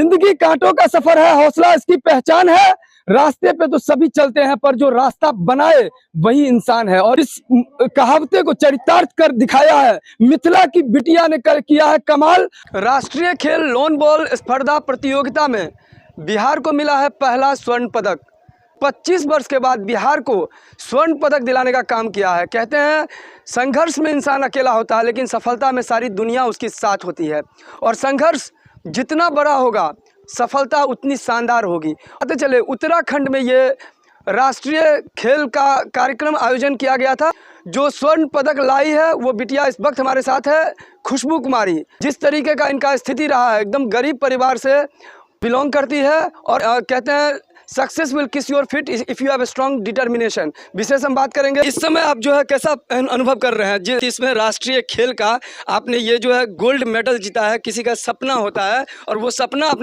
जिंदगी कांटों का सफर है, हौसला इसकी पहचान है। रास्ते पे तो सभी चलते हैं, पर जो रास्ता बनाए वही इंसान है। और इस कहावते को चरितार्थ कर दिखाया है मिथिला की बिटिया ने किया है कमाल। राष्ट्रीय खेल लॉन बॉल स्पर्धा प्रतियोगिता में बिहार को मिला है पहला स्वर्ण पदक। 25 वर्ष के बाद बिहार को स्वर्ण पदक दिलाने का काम किया है। कहते हैं संघर्ष में इंसान अकेला होता है, लेकिन सफलता में सारी दुनिया उसके साथ होती है। और संघर्ष जितना बड़ा होगा, सफलता उतनी शानदार होगी। आते चले उत्तराखंड में ये राष्ट्रीय खेल का कार्यक्रम आयोजन किया गया था। जो स्वर्ण पदक लाई है वो बिटिया इस वक्त हमारे साथ है, खुशबू कुमारी। जिस तरीके का इनका स्थिति रहा है, एकदम गरीब परिवार से बिलोंग करती है। और कहते हैं success will kiss your feet if you have a strong determination. विशेष हम बात करेंगे। इस समय आप जो है कैसा अनुभव कर रहे हैं इसमें राष्ट्रीय खेल का? आपने ये जो है गोल्ड मेडल जीता है, किसी का सपना होता है और वो सपना